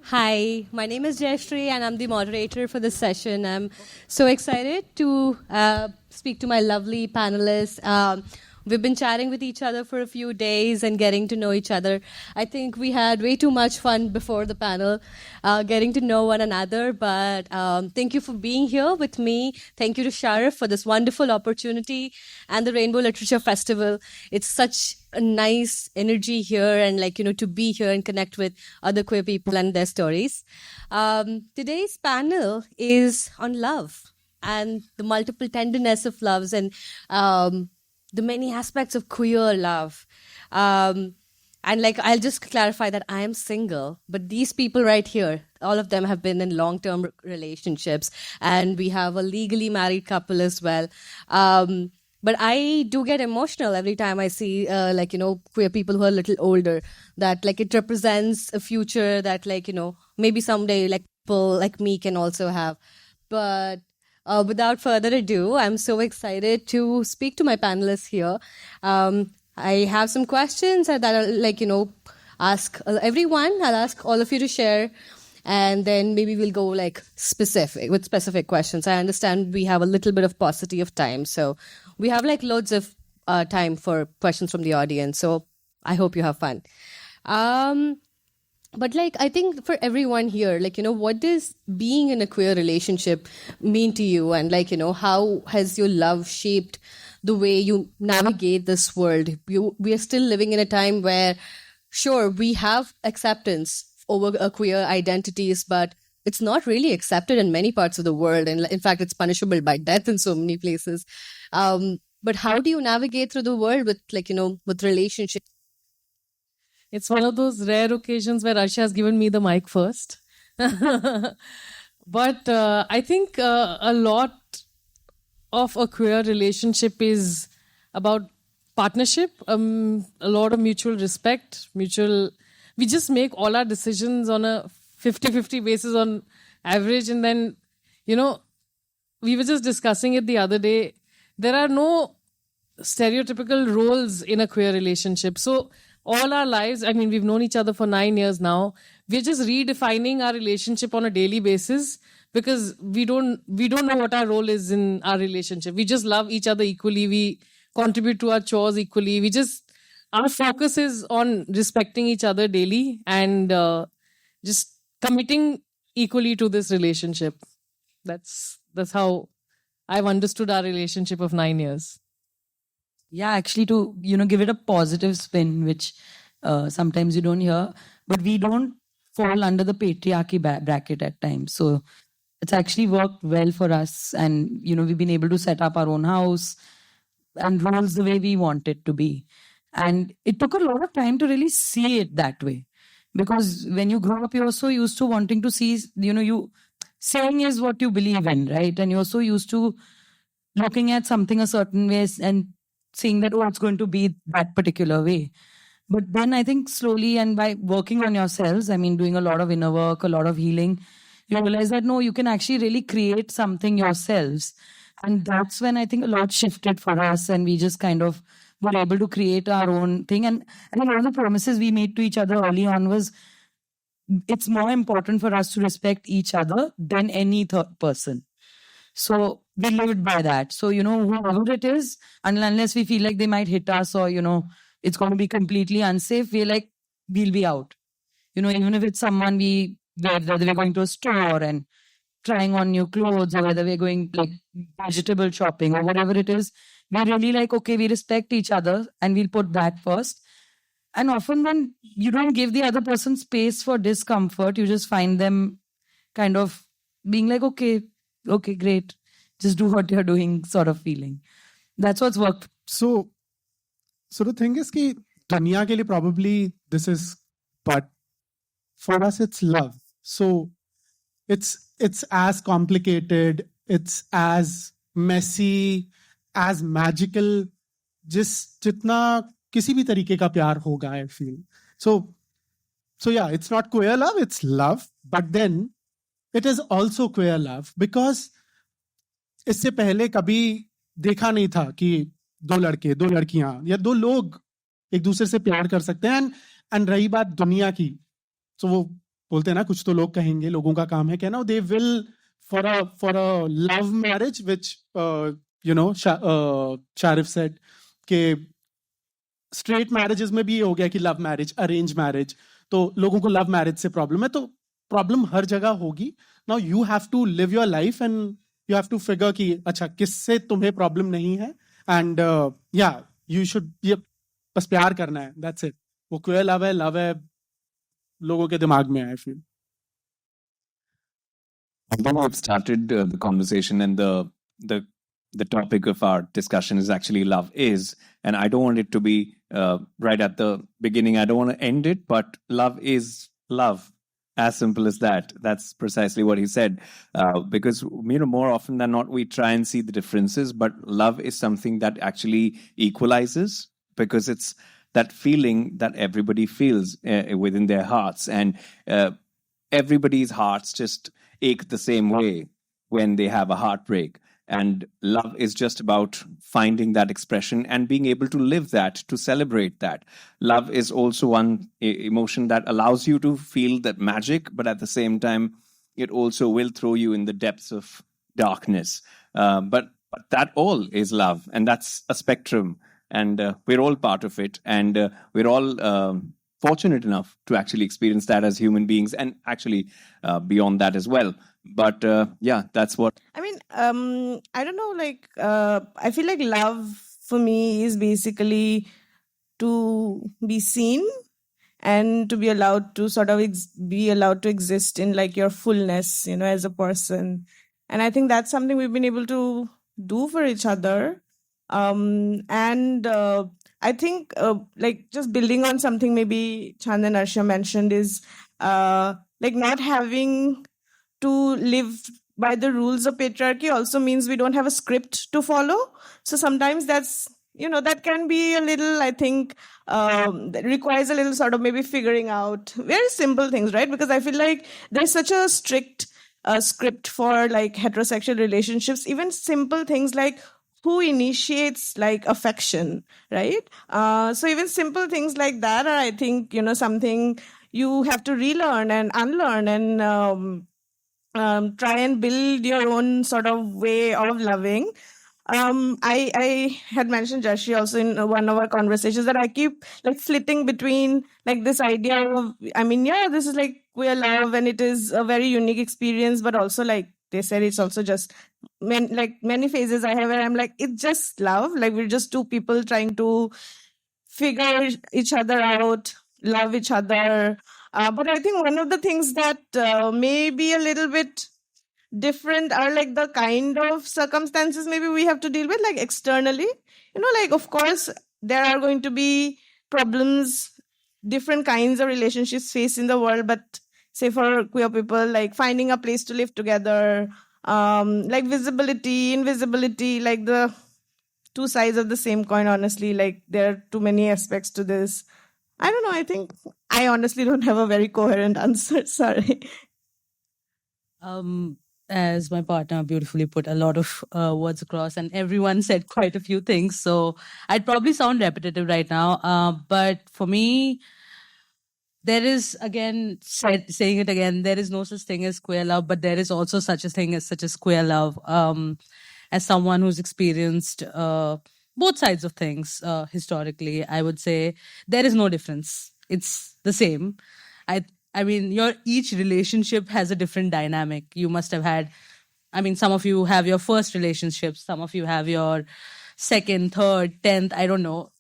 Hi, my name is Jayashree and I'm the moderator for this session. I'm so excited to speak to my lovely panelists. We've been chatting with each other for a few days and getting to know each other. I think we had way too much fun before the panel, getting to know one another. But thank you for being here with me. Thank you to Sharif for this wonderful opportunity and the Rainbow Literature Festival. It's such a nice energy here and to be here and connect with other queer people and their stories. Today's panel is on love and the multiple tenderness of loves and the many aspects of queer love. And I'll just clarify that I am single, but these people right here, all of them have been in long-term relationships, and we have a legally married couple as well. But I do get emotional every time I see, queer people who are a little older, that it represents a future that, maybe someday, people like me can also have. But without further ado, I'm so excited to speak to my panelists here. I have some questions that I'll ask everyone. I'll ask all of you to share, and then maybe we'll go specific questions. I understand we have a little bit of paucity of time, so we have loads of time for questions from the audience. So I hope you have fun. But I think for everyone here, what does being in a queer relationship mean to you? And how has your love shaped the way you navigate this world? We are still living in a time where, sure, we have acceptance over queer identities, but it's not really accepted in many parts of the world. And in fact, it's punishable by death in so many places. But how do you navigate through the world with, with relationships? It's one of those rare occasions where Arsha has given me the mic first. But I think a lot of a queer relationship is about partnership, a lot of mutual respect, we just make all our decisions on a 50-50 basis on average. And then, we were just discussing it the other day. There are no stereotypical roles in a queer relationship. So all our lives, I mean, we've known each other for 9 years now. We're just redefining our relationship on a daily basis because we don't know what our role is in our relationship. We just love each other equally. We contribute to our chores equally. Our focus is on respecting each other daily and just committing equally to this relationship. That's how I've understood our relationship of 9 years. Yeah, actually, to give it a positive spin, which sometimes you don't hear, but we don't fall under the patriarchy bracket at times. So it's actually worked well for us, and we've been able to set up our own house and rules the way we want it to be. And it took a lot of time to really see it that way, because when you grow up, you're so used to wanting to see, you saying is what you believe in, right? And you're so used to looking at something a certain way and saying that, oh, it's going to be that particular way. But then I think slowly, and by working on yourselves, I mean, doing a lot of inner work, a lot of healing, you realize that, no, you can actually really create something yourselves. And that's when I think a lot shifted for us, and we just kind of were able to create our own thing. And I think one of the promises we made to each other early on was, it's more important for us to respect each other than any third person. So we lived by that. So, whoever it is, unless we feel like they might hit us or, it's going to be completely unsafe, we'll be out. Even if it's someone whether we're going to a store and trying on new clothes, or whether we're going vegetable shopping or whatever it is, we're really okay, we respect each other and we'll put that first. And often when you don't give the other person space for discomfort, you just find them kind of being okay, great, just do what you're doing sort of feeling. That's what's worked. So the thing is कि दुनिया के लिए probably this is, but for us it's love. So it's as complicated, it's as messy, as magical, जितना किसी भी तरीके का प्यार होगा, I feel. So yeah, it's not queer love, it's love, but then it is also queer love because इससे पहले कभी देखा नहीं था कि दो लड़के, दो लड़कियां या दो लोग एक दूसरे से प्यार कर सकते हैं. एंड रही बात दुनिया की, तो वो बोलते हैं ना, कुछ तो लोग कहेंगे, लोगों का काम है कहना, they will for a love marriage, which Sharif said कि स्ट्रेट मैरिजेस में भी ये हो गया कि लव मैरिज, अरेंज मैरिज, तो लोगों को लव मैरिज से प्रॉब्लम है, तो प्रॉब्लम हर जगह होगी. Now you have to live your life and you have to figure कि अच्छा किससे तुम्हें प्रॉब्लम नहीं है, एंड यू शुड, ये बस प्यार करना है, दैट्स इट. वो क्वियर लव है लोगों के दिमाग में, I feel. Although I've started the conversation, and the topic of our discussion is actually love is, and I don't want it to be right at the beginning. I don't want to end it, but love is love. As simple as that. That's precisely what he said. Because more often than not, we try and see the differences, but love is something that actually equalizes, because it's that feeling that everybody feels within their hearts, and everybody's hearts just ache the same way when they have a heartbreak. And love is just about finding that expression and being able to live that, to celebrate that. Love is also one emotion that allows you to feel that magic, but at the same time, it also will throw you in the depths of darkness. But that all is love, and that's a spectrum, and we're all part of it, and we're all fortunate enough to actually experience that as human beings, and actually beyond that as well. But that's what I mean, I don't know, like, I feel like love for me is basically to be seen and to be allowed to sort of be allowed to exist in like your fullness, as a person. And I think that's something we've been able to do for each other. And I think like just building on something maybe Chand and Arsha mentioned is like not having to live by the rules of patriarchy also means we don't have a script to follow. So sometimes that's, that can be a little, I think, that requires a little sort of maybe figuring out very simple things, right? Because I feel like there's such a strict script for like heterosexual relationships, even simple things like who initiates like affection, right? So even simple things like that are, I think, something you have to relearn and unlearn and try and build your own sort of way of loving. I had mentioned Jashi also in one of our conversations that I keep like flitting between like this idea of, I mean, this is like queer love and it is a very unique experience, but also like they said, it's also just many phases I have where I'm like, it's just love. Like we're just two people trying to figure each other out, love each other. But I think one of the things that may be a little bit different are like the kind of circumstances maybe we have to deal with, like externally. Like of course there are going to be problems, different kinds of relationships face in the world, but say for queer people, like finding a place to live together, like visibility, invisibility, like the two sides of the same coin, honestly. Like there are too many aspects to this. I don't know. I think I honestly don't have a very coherent answer. Sorry. As my partner beautifully put a lot of words across, and everyone said quite a few things. So I'd probably sound repetitive right now. But for me, there is, again, saying it again, there is no such thing as queer love, but there is also such a thing as queer love. As someone who's experienced both sides of things historically, I would say there is no difference. It's the same. I mean, each relationship has a different dynamic. You must have had, I mean, some of you have your first relationships, some of you have your second, third, 10th, I don't know.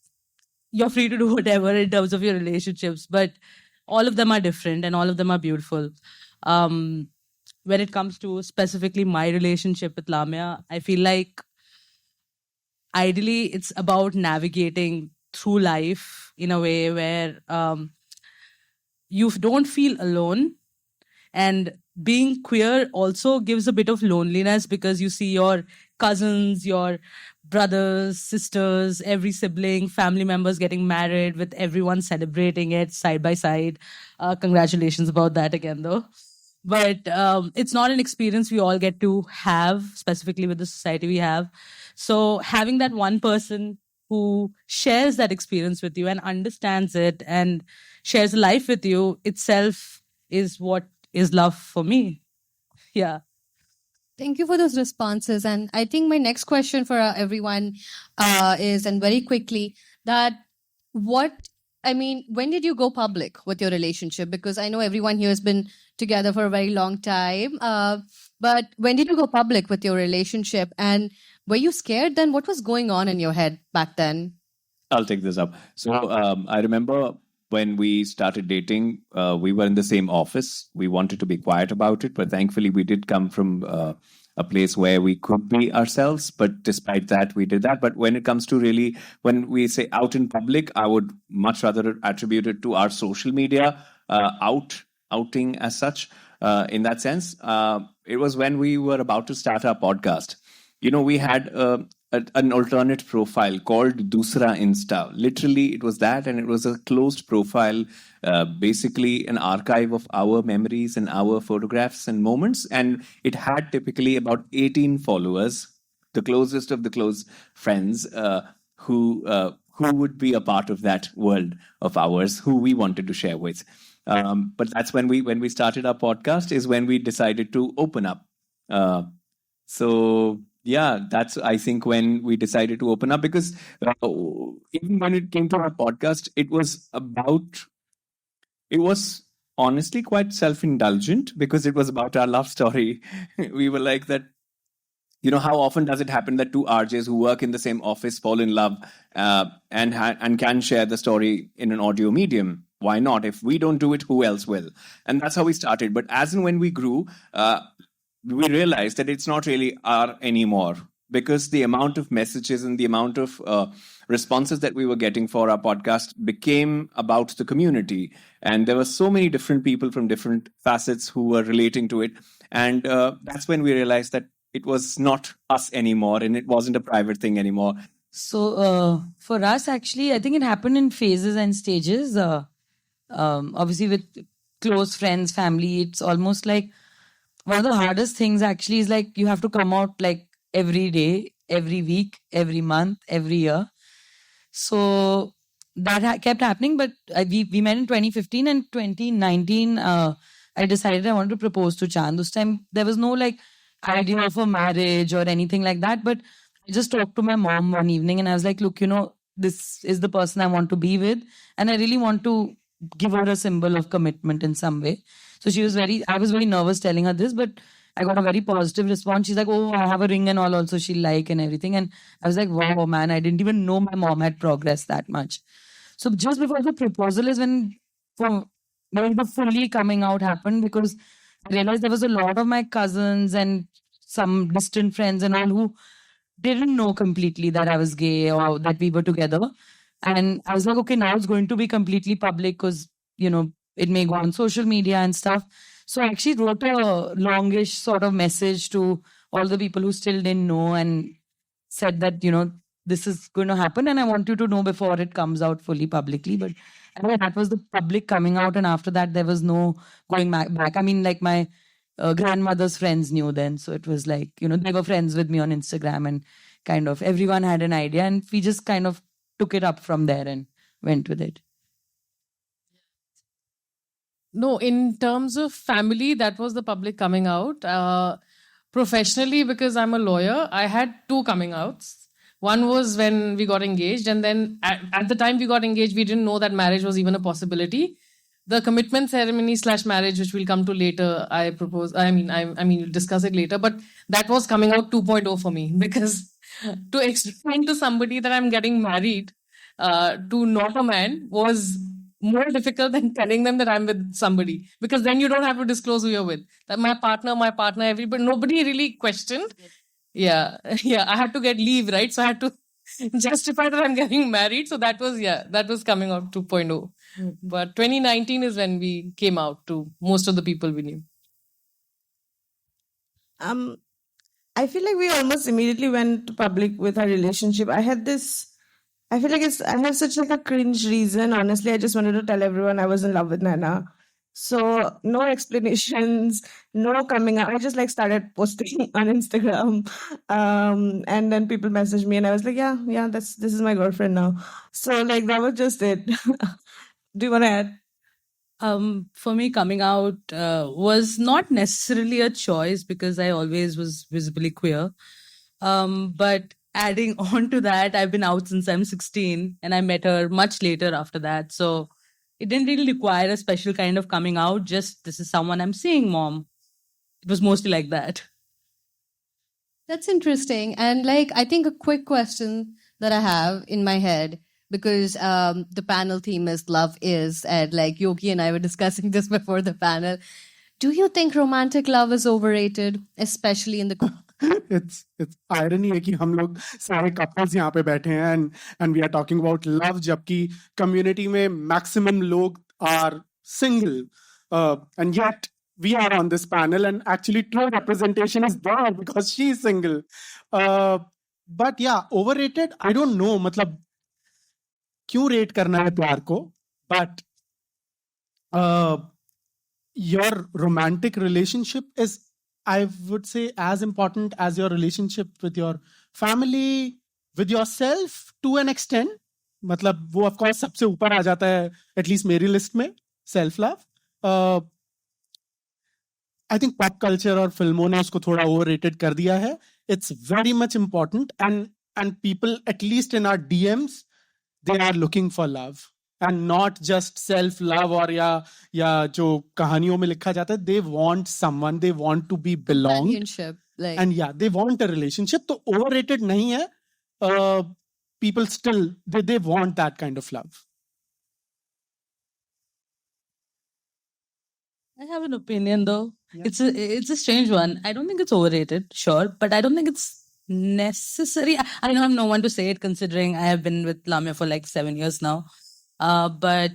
You're free to do whatever in terms of your relationships, but all of them are different and all of them are beautiful. When it comes to specifically my relationship with Lamia, I feel like ideally it's about navigating through life in a way where you don't feel alone. And being queer also gives a bit of loneliness because you see your cousins, your brothers, sisters, every sibling, family members getting married, with everyone celebrating it side by side. Congratulations about that again, though. But it's not an experience we all get to have, specifically with the society we have. So having that one person who shares that experience with you and understands it and shares life with you itself is what is love for me. Yeah. Thank you for those responses. And I think my next question for everyone is, and very quickly, that when did you go public with your relationship? Because I know everyone here has been together for a very long time. But when did you go public with your relationship? And were you scared then? What was going on in your head back then? I'll take this up. So I remember when we started dating, we were in the same office. We wanted to be quiet about it, but thankfully we did come from a place where we could be ourselves. But despite that, we did that. But when it comes to really, when we say out in public, I would much rather attribute it to our social media outing as such. In that sense, it was when we were about to start our podcast. We had an alternate profile called Dusra Insta. Literally, it was that, and it was a closed profile, basically an archive of our memories and our photographs and moments. And it had typically about 18 followers, the closest of the close friends, who would be a part of that world of ours, who we wanted to share with. But that's when we started our podcast, is when we decided to open up. So yeah, that's, I think, when we decided to open up, because even when it came to our podcast, it was honestly quite self-indulgent, because it was about our love story. We were like that. How often does it happen that two RJs who work in the same office fall in love and can share the story in an audio medium? Why not? If we don't do it, who else will? And that's how we started. But as and when we grew, we realized that it's not really our anymore, because the amount of messages and the amount of responses that we were getting for our podcast became about the community. And there were so many different people from different facets who were relating to it. And that's when we realized that it was not us anymore, and it wasn't a private thing anymore. So for us, actually, I think it happened in phases and stages. Obviously, with close friends, family, it's almost like one of the hardest things actually is like you have to come out like every day, every week, every month, every year. So that kept happening. But we met in 2015, and 2019, I decided I wanted to propose to Chand. This time there was no like idea of a marriage or anything like that. But I just talked to my mom one evening and I was like, look, this is the person I want to be with. And I really want to give her a symbol of commitment in some way. So I was very nervous telling her this, but I got a very positive response. She's like, oh, I have a ring and all also she'll like and everything. And I was like, wow, man, I didn't even know my mom had progressed that much. So just before the proposal is when the fully coming out happened, because I realized there was a lot of my cousins and some distant friends and all who didn't know completely that I was gay or that we were together. And I was like, okay, now it's going to be completely public because, it may go on social media and stuff. So I actually wrote a longish sort of message to all the people who still didn't know and said that, this is going to happen and I want you to know before it comes out fully publicly. But anyway, that was the public coming out. And after that, there was no going back. I mean, like my grandmother's friends knew then. So it was like, they were friends with me on Instagram and kind of everyone had an idea. And we just kind of took it up from there and went with it. No, in terms of family, that was the public coming out. Professionally, because I'm a lawyer, I had two coming outs. One was when we got engaged, and then at the time we got engaged, we didn't know that marriage was even a possibility. The commitment ceremony / marriage, which we'll come to later, we'll discuss it later, but that was coming out 2.0 for me, because to explain to somebody that I'm getting married to not a man was more difficult than telling them that I'm with somebody, because then you don't have to disclose who you're with. That my partner, everybody, nobody really questioned. Yeah, I had to get leave, right? So I had to justify that I'm getting married. So that was coming out 2.0. But 2019 is when we came out to most of the people we knew. I feel like we almost immediately went public with our relationship. I feel like I have such like a cringe reason. Honestly, I just wanted to tell everyone I was in love with Naina. So no explanations, no coming out. I just like started posting on Instagram. And then people messaged me and I was like, yeah, this is my girlfriend now. So like that was just it. Do you want to add? For me, coming out was not necessarily a choice because I always was visibly queer. But adding on to that, I've been out since I'm 16 and I met her much later after that. So it didn't really require a special kind of coming out, just this is someone I'm seeing, mom. It was mostly like that. That's interesting. And like, I think a quick question that I have in my head, because the panel theme is love is, and like Yogi and I were discussing this before the panel. Do you think romantic love is overrated, especially in the it's irony है कि हम लोग सारे couples यहाँ पे बैठे हैं and we are talking about love, जबकि community में maximum लोग are single, and yet we are on this panel and actually true representation is there because she is single. But yeah, overrated, I don't know, मतलब क्यों rate करना है प्यार को, but your romantic relationship is, I would say, as important as your relationship with your family, with yourself to an extent. मतलब वो of course सबसे ऊपर आ जाता है, at least मेरी list में, self love. I think pop culture और फिल्मों ने उसको थोड़ा overrated कर दिया है. It's very much important, and people, at least in our DMs, they are looking for love and not just self love or या जो कहानियों में लिखा जाता है. They want someone, they want to be belonged, companionship? Like, and yeah, they want a relationship. तो overrated नहीं है. People still they want that kind of love. I have an opinion though. Yeah. It's a strange one. I don't think it's overrated, sure, but I don't think it's necessary. I don't have no one to say it considering I have been with Lamia for like 7 years now. But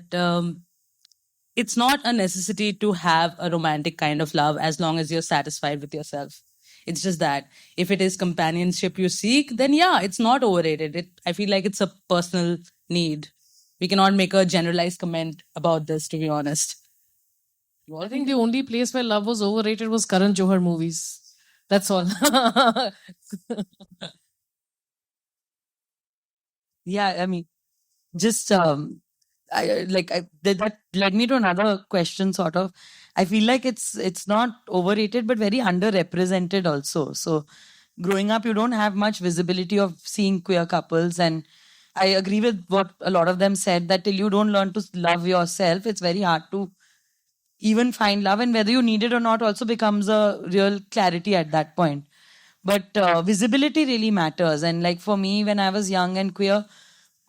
it's not a necessity to have a romantic kind of love as long as you're satisfied with yourself. It's just that if it is companionship you seek, then yeah, it's not overrated. I feel like it's a personal need. We cannot make a generalized comment about this, to be honest. I think the only place where love was overrated was Karan Johar movies. That's all. Yeah, I mean, just that led me to another question. Sort of, I feel like it's not overrated, but very underrepresented also. So, growing up, you don't have much visibility of seeing queer couples, and I agree with what a lot of them said, that till you don't learn to love yourself, it's very hard to even find love, and whether you need it or not also becomes a real clarity at that point. But visibility really matters. And like for me, when I was young and queer,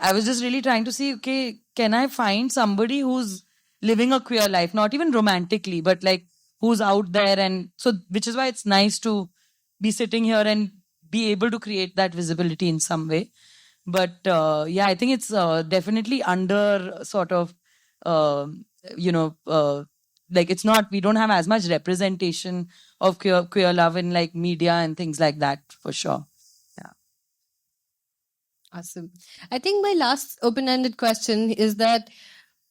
I was just really trying to see, okay, can I find somebody who's living a queer life, not even romantically, but like who's out there? And so, which is why it's nice to be sitting here and be able to create that visibility in some way. But yeah, I think it's definitely under sort of, like it's not, we don't have as much representation of queer love in like media and things like that, for sure. Yeah. Awesome. I think my last open-ended question is that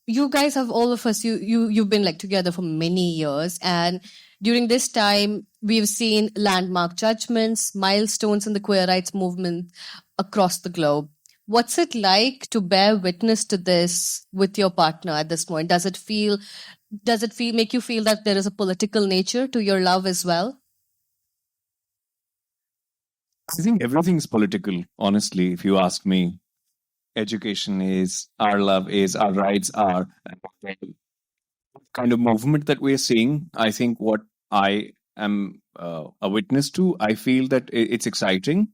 you guys have, all of us, you've been like together for many years, and during this time we've seen landmark judgments, milestones in the queer rights movement across the globe. What's it like to bear witness to this with your partner at this point? Does it make you feel that there is a political nature to your love as well? I think everything's political, honestly, if you ask me. Education is, our love is, our rights are. And the kind of movement that we're seeing, I think what I am a witness to, I feel that it's exciting,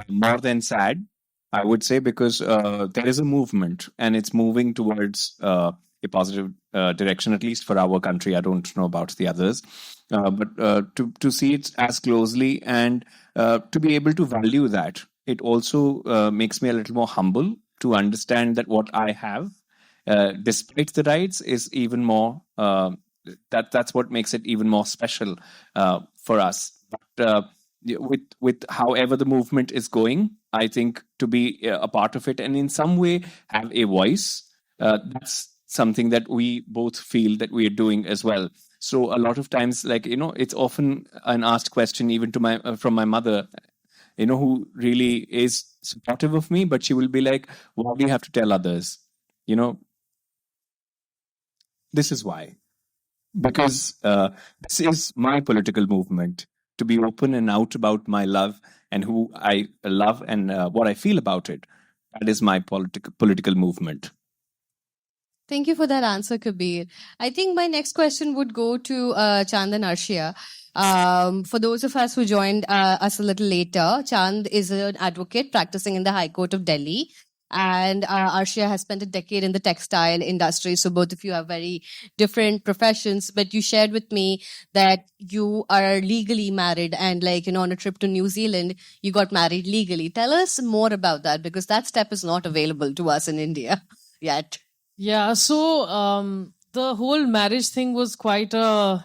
more than sad, I would say, because there is a movement and it's moving towards a positive direction, at least for our country. I don't know about the others. But to see it as closely and to be able to value that, it also makes me a little more humble to understand that what I have, despite the rights, is even more, that's what makes it even more special for us. But with however the movement is going, I think to be a part of it and in some way have a voice, that's something that we both feel that we are doing as well. So a lot of times, like, it's often an asked question even to from my mother, who really is supportive of me, but she will be like, why do you have to tell others? This is why. Because this is my political movement, to be open and out about my love and who I love and what I feel about it. That is my political movement. Thank you for that answer, Kabir. I think my next question would go to Chand and Arshia. For those of us who joined us a little later, Chand is an advocate practicing in the High Court of Delhi. And Arshia has spent a decade in the textile industry. So both of you have very different professions. But you shared with me that you are legally married and on a trip to New Zealand, you got married legally. Tell us more about that, because that step is not available to us in India yet. Yeah, so the whole marriage thing was quite all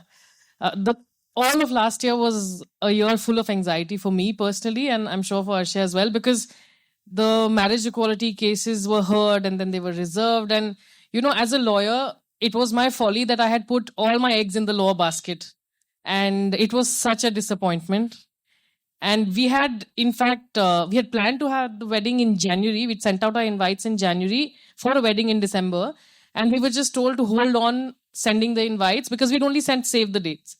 of last year was a year full of anxiety for me personally, and I'm sure for Arshia as well, because the marriage equality cases were heard and then they were reserved. And, as a lawyer, it was my folly that I had put all my eggs in the law basket. And it was such a disappointment. And we had, in fact, we had planned to have the wedding in January. We'd sent out our invites in January for a wedding in December. And we were just told to hold on sending the invites because we'd only sent save the dates.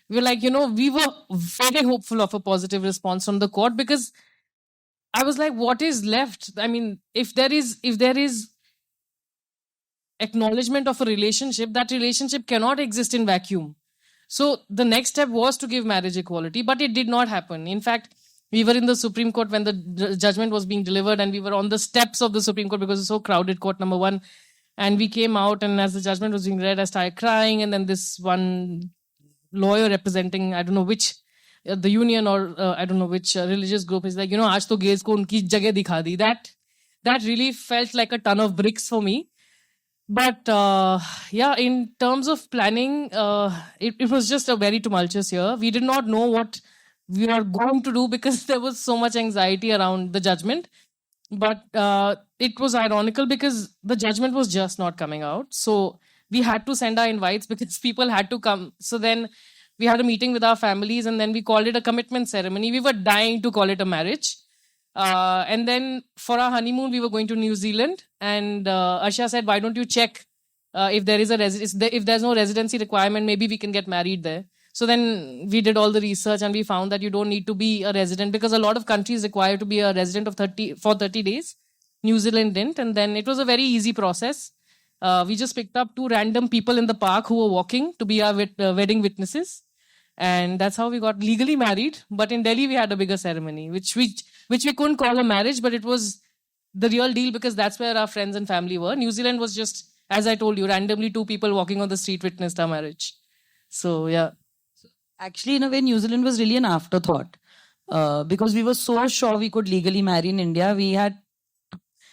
We were like, we were very hopeful of a positive response from the court, because I was like, what is left? I mean, if there is acknowledgement of a relationship, that relationship cannot exist in vacuum. So the next step was to give marriage equality, but it did not happen. In fact, we were in the Supreme Court when the judgment was being delivered, and we were on the steps of the Supreme Court because it's so crowded, court number 1. And we came out, and as the judgment was being read, I started crying. And then this one lawyer representing, I don't know which, the union or I don't know which religious group is like, aaj to gays ko unki jagah dikha di. That really felt like a ton of bricks for me. But in terms of planning, it was just a very tumultuous year. We did not know what we were going to do because there was so much anxiety around the judgment. But it was ironical because the judgment was just not coming out. So we had to send our invites because people had to come. So then we had a meeting with our families, and then we called it a commitment ceremony. We were dying to call it a marriage. And then for our honeymoon, we were going to New Zealand. And Arshia said, why don't you check if there is if there's no residency requirement, maybe we can get married there. So then we did all the research, and we found that you don't need to be a resident because a lot of countries require to be a resident of 30 days. New Zealand didn't. And then it was a very easy process. We just picked up 2 random people in the park who were walking to be our wedding witnesses. And that's how we got legally married. But in Delhi, we had a bigger ceremony, which we couldn't call a marriage, but it was the real deal because that's where our friends and family were. New Zealand was just, as I told you, randomly 2 people walking on the street witnessed our marriage. So, yeah. Actually, in a way, New Zealand was really an afterthought because we were so sure we could legally marry in India. We had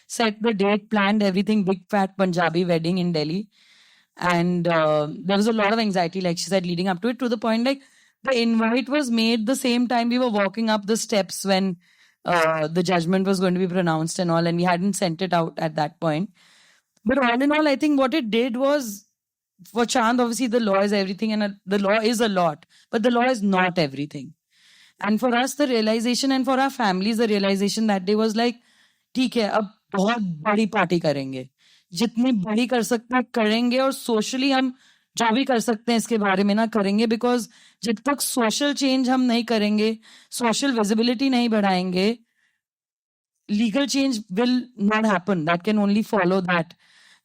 set the date, planned everything, big fat Punjabi wedding in Delhi. And there was a lot of anxiety, like she said, leading up to it, to the point like the invite was made the same time we were walking up the steps when the judgment was going to be pronounced and all, and we hadn't sent it out at that point. But all in all, I think what it did was, for Chand, obviously the law is everything, and the law is a lot, but the law is not everything. And for us, the realization, and for our families, the realization that day was like, ठीक है, अब बहुत बड़ी party करेंगे, जितनी बड़ी कर सकते हैं करेंगे, और सोशली हम जो भी कर सकते हैं इसके बारे में ना करेंगे, बिकॉज जब तक सोशल चेंज हम नहीं करेंगे, सोशल विजिबिलिटी नहीं बढ़ाएंगे, legal change will not happen. That can only follow that.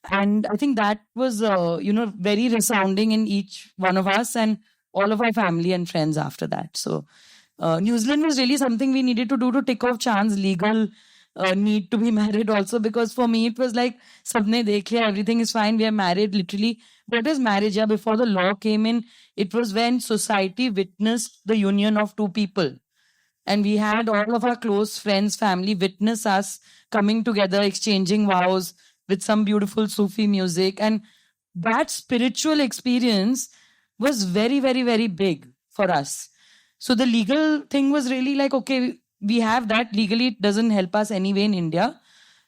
And I think that was, very resounding in each one of us and all of our family and friends after that. So New Zealand was really something we needed to do to tick off Chand's legal need to be married also, because for me it was like, sabne dekh liya, everything is fine, we are married. Literally, what is marriage? Yeah, before the law came in, it was when society witnessed the union of 2 people. And we had all of our close friends, family witness us coming together, exchanging vows with some beautiful Sufi music. And that spiritual experience was very, very, very big for us. So the legal thing was really like, okay, we have that legally, it doesn't help us anyway in India.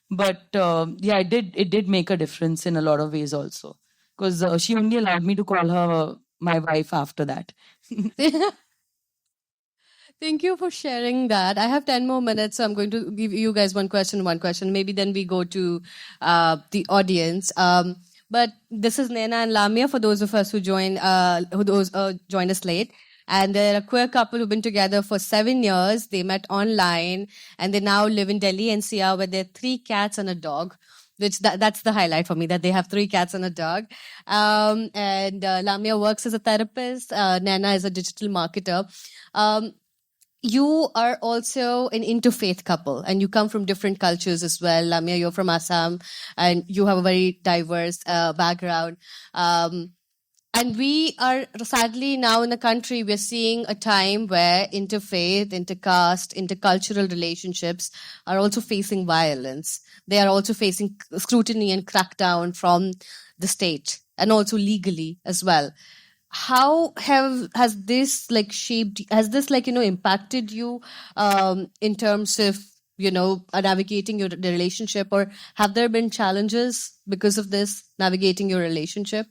But it did make a difference in a lot of ways also. Because she only allowed me to call her my wife after that. Thank you for sharing that. I have 10 more minutes, so I'm going to give you guys one question. Maybe then we go to the audience. But this is Naina and Lamia for those of us who joined us late. And they're a queer couple who've been together for 7 years. They met online and they now live in Delhi NCR where there are 3 cats and a dog. That's the highlight for me, that they have 3 cats and a dog. And Lamia works as a therapist. Naina is a digital marketer. You are also an interfaith couple and you come from different cultures as well. Lamia, you're from Assam and you have a very diverse background. And we are sadly now in the country, we're seeing a time where interfaith, intercaste, intercultural relationships are also facing violence. They are also facing scrutiny and crackdown from the state and also legally as well. How has this impacted you in terms of, navigating your relationship, or have there been challenges because of this, navigating your relationship?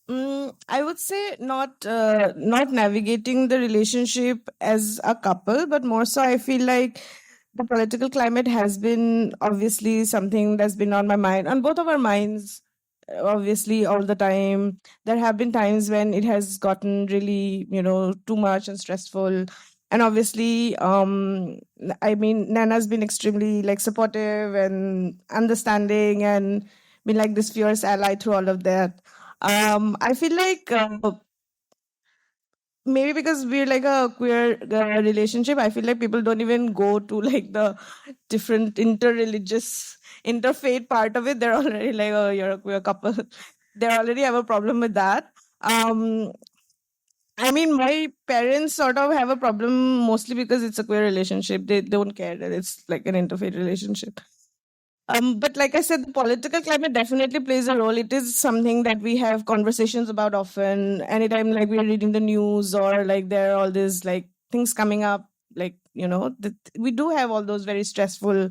I would say not navigating the relationship as a couple, but more so I feel like the political climate has been obviously something that's been on my mind, on both of our minds, obviously all the time. There have been times when it has gotten really, too much and stressful. And obviously, Nana's been extremely supportive and understanding and been like this fierce ally through all of that. I feel like maybe because we're like a queer relationship, I feel like people don't even go to the different interreligious, interfaith part of it. They're already like, oh, you're a queer couple. They already have a problem with that. My parents sort of have a problem mostly because it's a queer relationship. They don't care that it's like an interfaith relationship. But like I said, the political climate definitely plays a role. It is something that we have conversations about often. Anytime we're reading the news or there are all these things coming up, we do have all those very stressful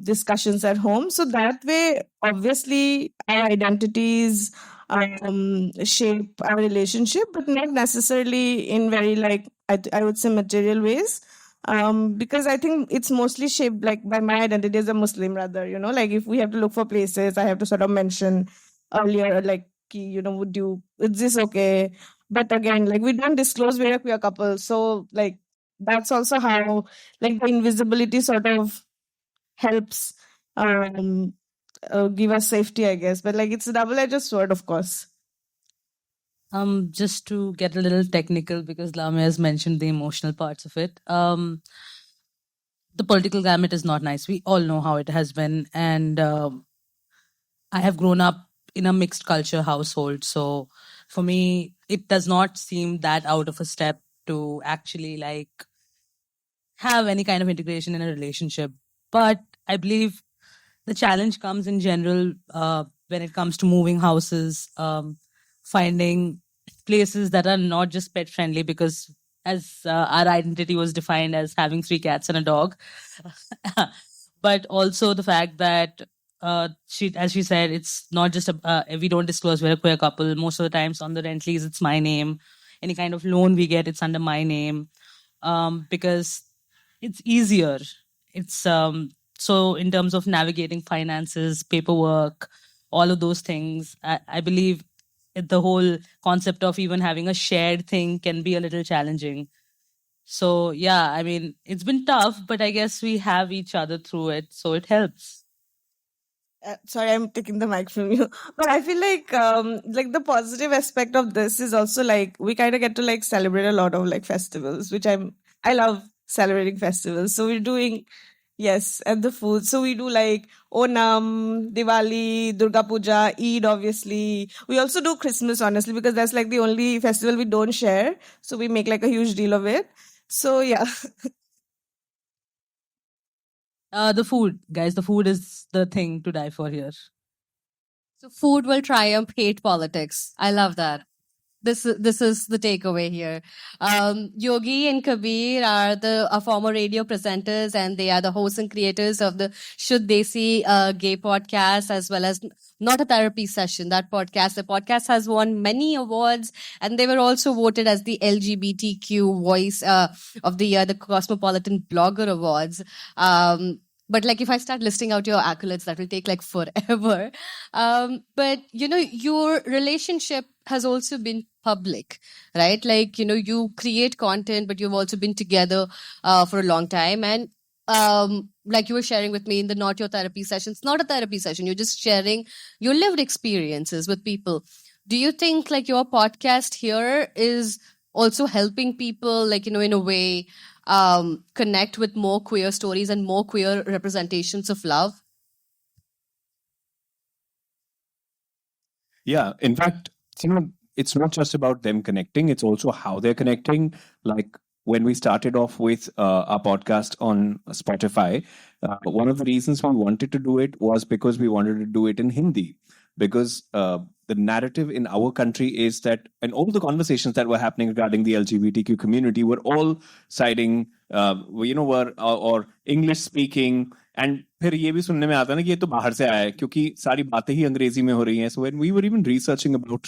discussions at home. So that way, obviously, our identities shape our relationship, but not necessarily in very I would say material ways. Because I think it's mostly shaped by my identity as a Muslim rather, if we have to look for places, I have to sort of mention earlier, is this okay? But again, we don't disclose we're a queer couple. So that's also how the invisibility sort of helps give us safety, I guess. But it's a double-edged sword, of course. Just to get a little technical, because Lamia has mentioned the emotional parts of it. The political climate is not nice. We all know how it has been. And I have grown up in a mixed culture household. So for me, it does not seem that out of a step to actually have any kind of integration in a relationship. But I believe the challenge comes in general when it comes to moving houses, finding places that are not just pet friendly, because as our identity was defined as having 3 cats and a dog, but also the fact that as she said, it's not just we don't disclose we're a queer couple. Most of the times on the rent lease, it's my name. Any kind of loan we get, it's under my name, because it's easier. It's so in terms of navigating finances, paperwork, all of those things, I believe the whole concept of even having a shared thing can be a little challenging. So yeah, it's been tough, but I guess we have each other through it, so it helps. Sorry, I'm taking the mic from you. But I feel like the positive aspect of this is also we kind of get to celebrate a lot of festivals, which I love celebrating festivals. So we're doing, yes, and the food. So we do Onam, Diwali, Durga Puja, Eid, obviously. We also do Christmas, honestly, because that's the only festival we don't share. So we make a huge deal of it. So yeah. The food, guys, the food is the thing to die for here. So food will triumph hate politics. I love that. This is the takeaway here. Yogi and Kabir are former radio presenters, and they are the hosts and creators of the Should Desi Gay podcast, as well as Not a Therapy Session. That podcast, the podcast has won many awards, and they were also voted as the LGBTQ Voice of the Year, the Cosmopolitan Blogger Awards. But like if I start listing out your accolades, that will take like forever. But you know, your relationship has also been public, right? Like, you know, you create content, but you've also been together for a long time. And like you were sharing with me in the Not Your Therapy session, it's not a therapy session. You're just sharing your lived experiences with people. Do you think like your podcast here is also helping people, like, you know, in a way, connect with more queer stories and more queer representations of love? Yeah, in fact, you know, it's not just about them connecting, it's also how they're connecting. Like when we started off with our podcast on Spotify, one of the reasons we wanted to do it was because we wanted to do it in Hindi. Because the narrative in our country is that, and all the conversations that were happening regarding the LGBTQ community were all citing, you know, were or English speaking. And फिर ये भी सुनने में आता है ना कि ये तो बाहर से आया है क्योंकि सारी बातें ही अंग्रेजी में हो रही हैं. So when we were even researching about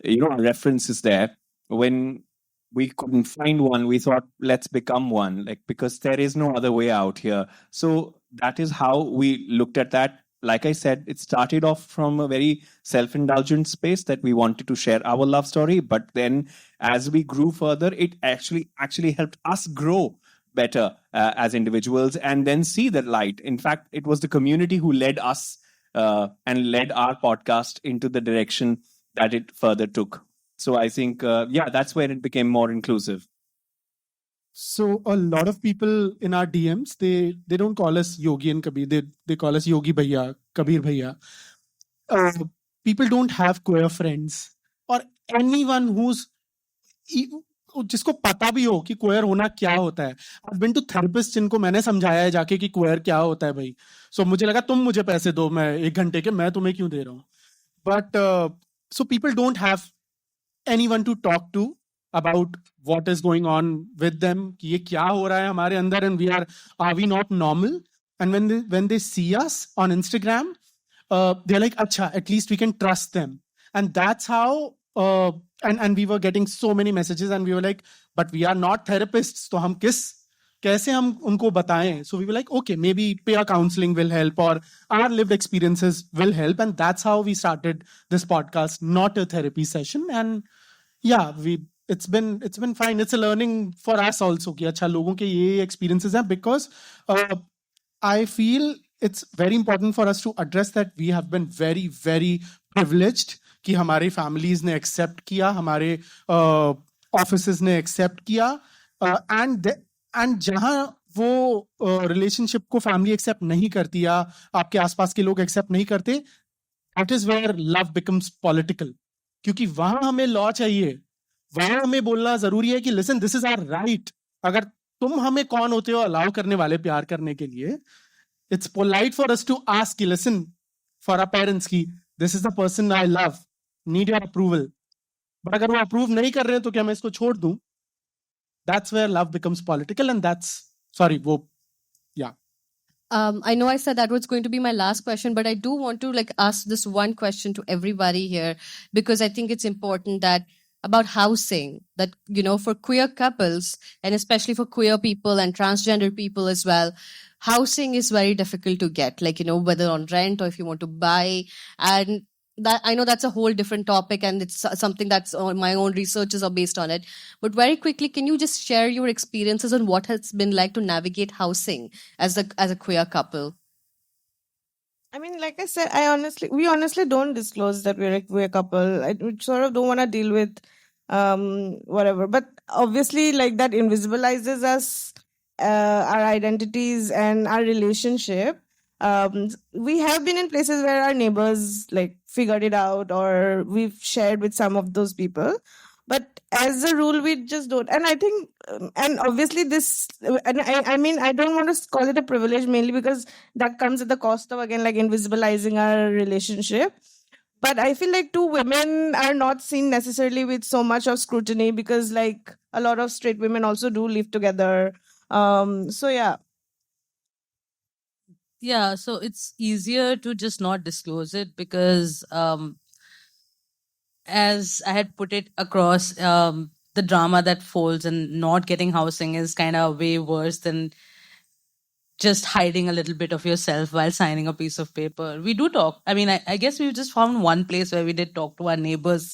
you know references there, when we couldn't find one, we thought let's become one, like, because there is no other way out here. So that is how we looked at that. Like I said, it started off from a very self-indulgent space that we wanted to share our love story, but then as we grew further, it actually helped us grow better as individuals and then see the light. In fact, it was the community who led us and led our podcast into the direction that it further took. So I think, yeah, that's where it became more inclusive. So a lot of people in our DMs, they don't call us Yogi and Kabir. They call us Yogi Bhaiya, Kabir Bhaiya. People don't have queer friends or anyone who's जिसको पता भी हो कि queer होना क्या होता है. I've been to therapists जिनको मैंने समझाया है जाके कि क्वेयर क्या होता है भाई. So मुझे लगा तुम मुझे पैसे दो, मैं 1 घंटे के, मैं तुम्हें क्यों दे रहा हूँ. But so people don't have anyone to talk to about what is going on with them, कि ये क्या हो रहा है हमारे अंदर, and are we not normal? And when they see us on Instagram, they're like, अच्छा, at least we can trust them. And that's how and we were getting so many messages and we were like, but we are not therapists, तो हम कैसे हम उनको बताएं? So we were like, okay, maybe peer counseling will help or our lived experiences will help. And that's how we started this podcast, not a therapy session. And yeah, it's been fine. It's a learning for us also कि अच्छा लोगों के ये experiences हैं, because I feel it's very important for us to address that we have been very, very privileged कि हमारे families ने accept किया, हमारे offices ने accept किया, and जहाँ वो relationship को family accept नहीं करती या आपके आसपास के लोग accept नहीं करते, that is where love becomes political. क्योंकि वहाँ हमें law चाहिए, वहाँ हमें बोलना जरूरी है कि listen, this is our right. अगर तुम हमें कौन होते हो allow करने वाले प्यार करने के लिए, it's polite for us to ask कि listen, for our parents कि this is the person I love, need your approval. But अगर वो approve नहीं कर रहे हैं तो क्या मैं इसको छोड़ दूं? That's where love becomes political, and yeah. I know I said that was going to be my last question, but I do want to like ask this one question to everybody here, because I think it's important that about housing, that, you know, for queer couples and especially for queer people and transgender people as well, housing is very difficult to get, like, you know, whether on rent or if you want to buy. And that, I know that's a whole different topic and it's something that's my own researches are based on it. But very quickly, can you just share your experiences on what has been like to navigate housing as a queer couple? I mean, like I said, we honestly don't disclose that we're a queer couple. We sort of don't want to deal with whatever. But obviously, like, that invisibilizes us, our identities and our relationship. We have been in places where our neighbors like figured it out, or we've shared with some of those people. But as a rule, we just don't. And I think, and obviously this, and I mean, I don't want to call it a privilege, mainly because that comes at the cost of, again, like invisibilizing our relationship. But I feel like two women are not seen necessarily with so much of scrutiny, because like a lot of straight women also do live together. So yeah. Yeah, so it's easier to just not disclose it because, as I had put it across, the drama that folds and not getting housing is kind of way worse than just hiding a little bit of yourself while signing a piece of paper. We do talk. I mean, I guess we've just found one place where we did talk to our neighbors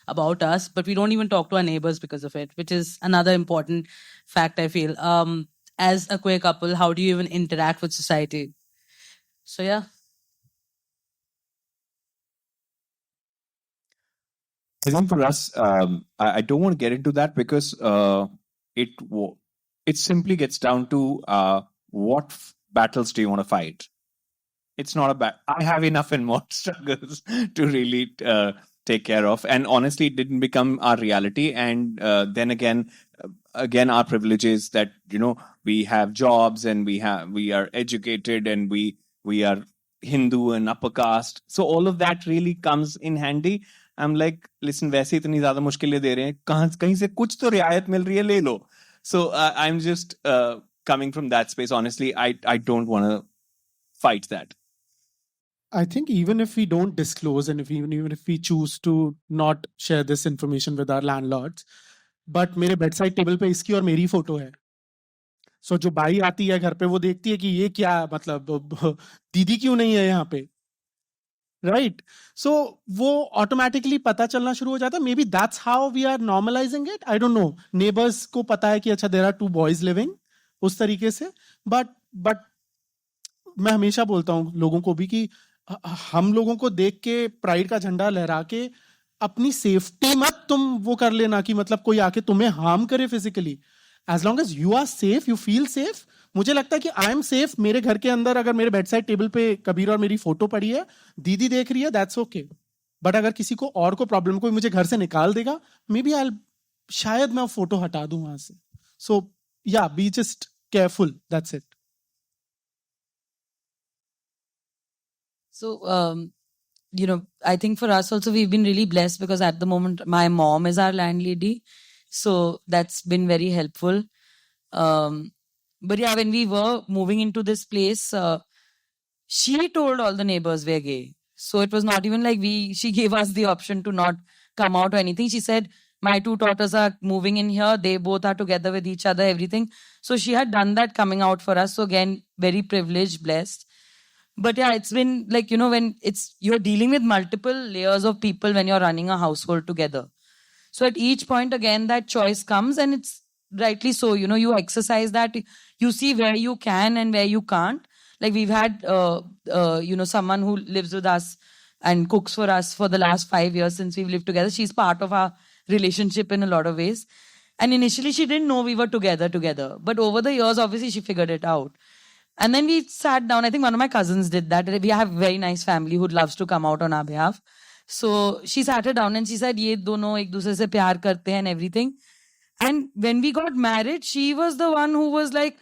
about us, but we don't even talk to our neighbors because of it, which is another important fact, I feel. As a queer couple, how do you even interact with society? So, yeah. I think for us, I don't want to get into that because it simply gets down to what battles do you want to fight. It's not a bad. I have enough and more struggles to really take care of, and honestly, it didn't become our reality. And then again, our privilege is that we have jobs and we are educated and we are Hindu and upper caste, so all of that really comes in handy. I'm like, listen, वैसे इतनी ज़्यादा मुश्किलें दे रहे हैं, कहीं से कुछ तो रियायत मिल रही है, ले लो. So I'm just coming from that space. Honestly, I don't want to fight that. I think even if we don't disclose and even if we choose to not share this information with our landlords, but मेरे bedside table पे इसकी और मेरी photo है. So जो by आती है घर पे वो देखती है कि ये क्या मतलब दीदी क्यों नहीं है यहाँ पे, right? So वो automatically पता चलना शुरू हो जाता है. Maybe that's how we are normalizing it. I don't know. Neighbors को पता है कि अच्छा there are 2 boys living उस तरीके से. But मैं हमेशा बोलता हूँ लोगों को भी कि हम लोगों को देख के प्राइड का झंडा लहरा के अपनी सेफ्टी मत तुम वो कर लेना कि मतलब कोई आके तुम्हें हार्म करे physically. As long as you are safe, you feel safe. मुझे लगता है कि आई एम सेफ. मेरे घर के अंदर अगर मेरे बेड साइड टेबल पे कबीर और मेरी फोटो पड़ी है, दीदी देख रही है, दैट्स ओके. बट अगर किसी को और को प्रॉब्लम, कोई मुझे घर से निकाल देगा, मे बी शायद मैं फोटो हटा दूं वहां से. सो या, be just careful, that's it. So, I think for us also, we've been really blessed because at the moment, my mom is our landlady. So that's been very helpful. But yeah, when we were moving into this place, she told all the neighbors we're gay. So it was not even like she gave us the option to not come out or anything. She said, my 2 daughters are moving in here. They both are together with each other, everything. So she had done that coming out for us. So again, very privileged, blessed. But yeah, it's been like, when you're dealing with multiple layers of people when you're running a household together. So at each point, again, that choice comes, and it's rightly so, you exercise that. You see where you can and where you can't. Like we've had, someone who lives with us and cooks for us for the last 5 years since we've lived together. She's part of our relationship in a lot of ways. And initially she didn't know we were together. But over the years, obviously she figured it out. And then we sat down. I think one of my cousins did that. We have a very nice family who loves to come out on our behalf. So she sat her down and she said, ये दोनों एक दूसरे से प्यार करते हैं and everything. And when we got married, she was the one who was like,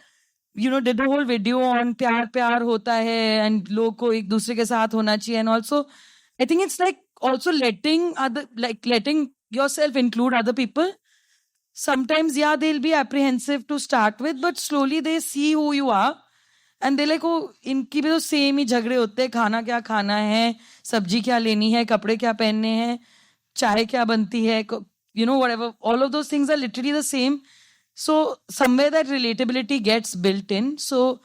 did the whole video on प्यार होता है and लोग को एक दूसरे के साथ होना चाहिए. And also, I think it's like also letting yourself include other people. Sometimes, yeah, they'll be apprehensive to start with, but slowly they see who you are. And they like, इनकी भी तो सेम ही झगड़े होते हैं, खाना क्या खाना है, सब्जी क्या लेनी है, कपड़े क्या पहनने हैं, चाय क्या बनती है, whatever. All of those things are literally the same. So somewhere that relatability gets built in. So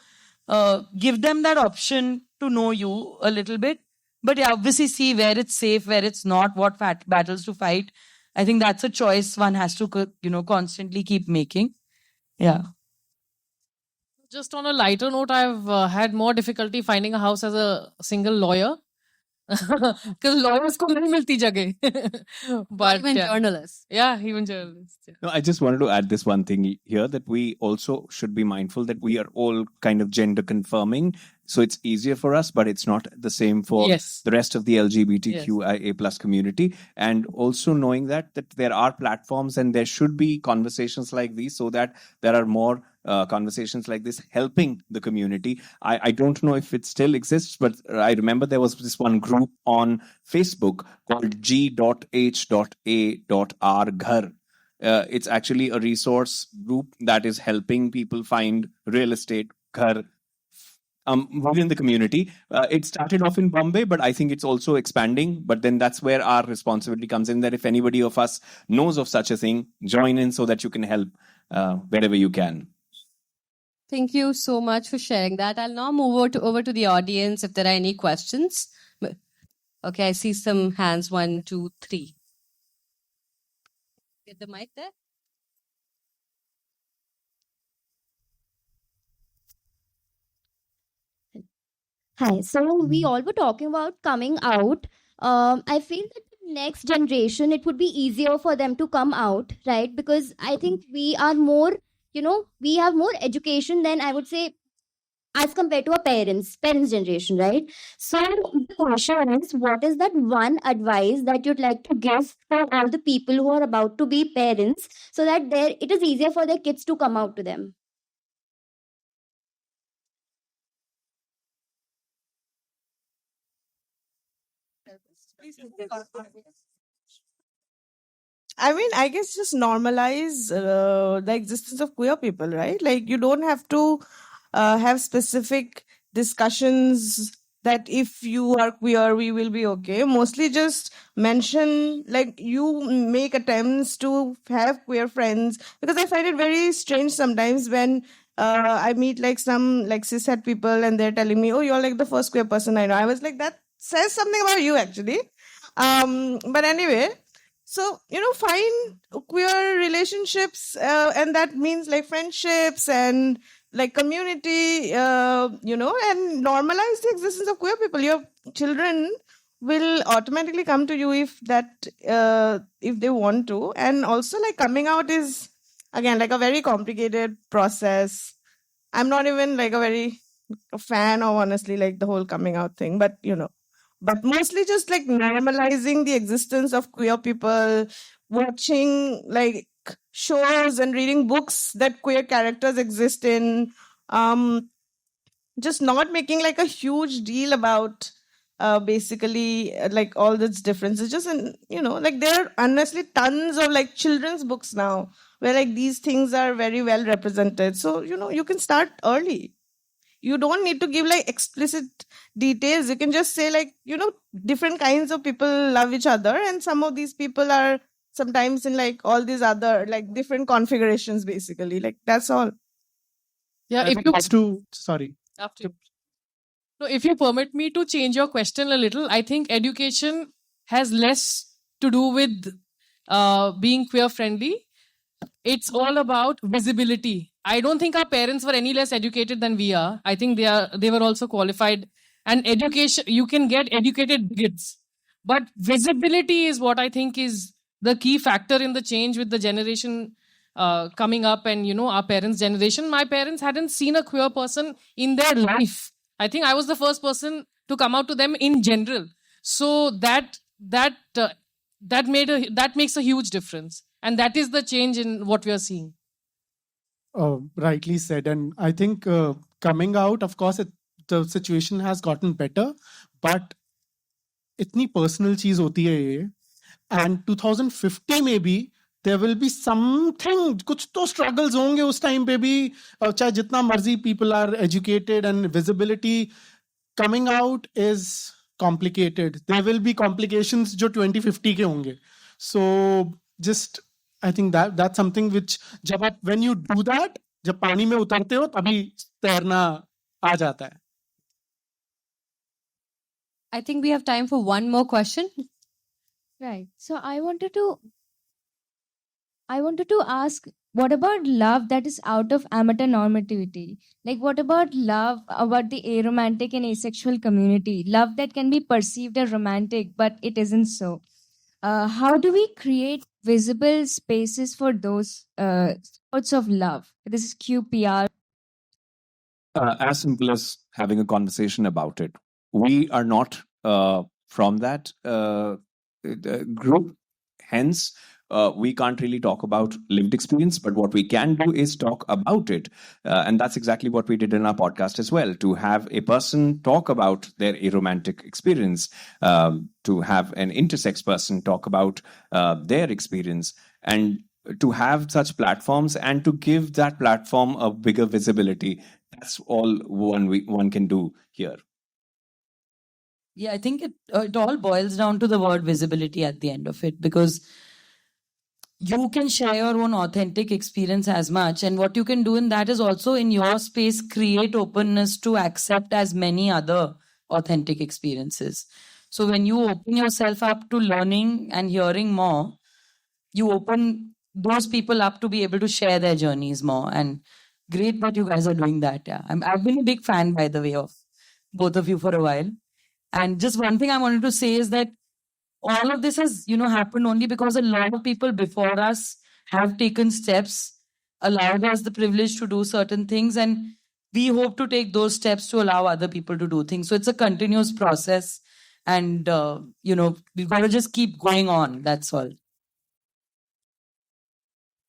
give them that option to know you a little bit. But yeah, obviously see where it's safe, where it's not, what battles to fight. I think that's a choice one has to, constantly keep making. Yeah. Just on a lighter note, I've had more difficulty finding a house as a single lawyer. Because lawyers को नहीं मिलती जगह. But even journalists. Yeah, even journalists. Yeah. No, I just wanted to add this one thing here, that we also should be mindful that we are all kind of gender confirming. So it's easier for us, but it's not the same for the rest of the LGBTQIA plus community. And also knowing that there are platforms and there should be conversations like these, so that there are more conversations like this helping the community. I don't know if it still exists, but I remember there was this one group on Facebook called G.H.A.R. Ghar. It's actually a resource group that is helping people find real estate, ghar, within the community. It started off in Bombay, but I think it's also expanding. But then that's where our responsibility comes in, that if anybody of us knows of such a thing, join in so that you can help wherever you can. Thank you so much for sharing that. I'll now move over to the audience if there are any questions. Okay, I see some hands. 1, 2, 3. Get the mic there. Hi. So we all were talking about coming out. I feel that the next generation, it would be easier for them to come out, right? Because I think we are more, we have more education than I would say as compared to our parents generation, right? So the question is, what is that one advice that you'd like to give for all the people who are about to be parents, so that it is easier for their kids to come out to them? I mean, I guess just normalize the existence of queer people, right? Like, you don't have to have specific discussions that if you are queer, we will be okay. Mostly just mention, like, you make attempts to have queer friends, because I find it very strange sometimes when I meet like some like cishet people and they're telling me, oh, you're like the first queer person I know. I was like, that says something about you, actually. But anyway, so, find queer relationships, and that means like friendships and like community, and normalize the existence of queer people. Your children will automatically come to you if they want to. And also, like, coming out is, again, like a very complicated process. I'm not even like a fan of, honestly, like the whole coming out thing, but but mostly just like normalizing the existence of queer people, watching like shows and reading books that queer characters exist in, just not making like a huge deal about basically like all these differences. Just, and like there are honestly tons of like children's books now where like these things are very well represented. So you can start early. You don't need to give like explicit details. You can just say like, different kinds of people love each other, and some of these people are sometimes in like all these other like different configurations, basically. Like, that's all. Yeah, I if think you that's too, sorry. after no, if you permit me to change your question a little, I think education has less to do with being queer friendly. It's all about visibility. I don't think our parents were any less educated than we are. I think they were also qualified. And education, you can get educated kids, but visibility is what I think is the key factor in the change with the generation coming up. And our parents' generation. My parents hadn't seen a queer person in their life. I think I was the first person to come out to them in general. So that makes a huge difference. And that is the change in what we are seeing. Rightly said. And I think coming out, of course, the situation has gotten better, but इतनी personal चीज होती है ये. And 2050 maybe there will be something, कुछ तो struggles होंगे उस time पे भी, चाहे जितना मर्जी people are educated and visibility, coming out is complicated. There will be complications जो 2050 के होंगे. So just I think that's something which when you do that, जब पानी में उतरते हो तभी तैरना आ जाता है. I think we have time for one more question. Right. So I wanted to ask, what about love that is out of amateur normativity? Like, what about love about the aromantic and asexual community? Love that can be perceived as romantic, but it isn't so. How do we create visible spaces for those sorts of love? This is QPR. As simple as having a conversation about it. We are not from that group. Hence, we can't really talk about lived experience, but what we can do is talk about it. And that's exactly what we did in our podcast as well, to have a person talk about their aromantic experience, to have an intersex person talk about their experience, and to have such platforms and to give that platform a bigger visibility. That's all one can do here. Yeah, I think it all boils down to the word visibility at the end of it, because you can share your own authentic experience as much. And what you can do in that is also in your space, create openness to accept as many other authentic experiences. So when you open yourself up to learning and hearing more, you open those people up to be able to share their journeys more. And great that you guys are doing that. Yeah, I've been a big fan, by the way, of both of you for a while. And just one thing I wanted to say is that all of this has, happened only because a lot of people before us have taken steps, allowed us the privilege to do certain things, and we hope to take those steps to allow other people to do things. So it's a continuous process, and we've got to just keep going on. That's all.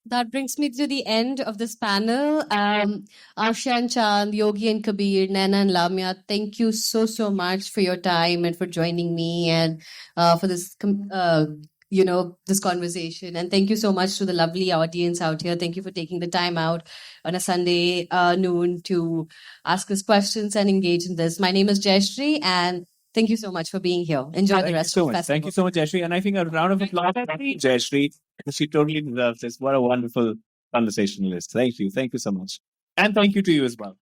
That brings me to the end of this panel. Arsha and Chand, Yogi and Kabir, Naina and Lamya, thank you so, so much for your time and for joining me and for this, this conversation. And thank you so much to the lovely audience out here. Thank you for taking the time out on a Sunday noon to ask us questions and engage in this. My name is Jayashree, and thank you so much for being here. Enjoy the rest of the festival. Thank you so much, Jayashree. And I think a round of applause for Jayashree. She totally deserves this. What a wonderful conversationalist. Thank you. Thank you so much. And thank you to you as well.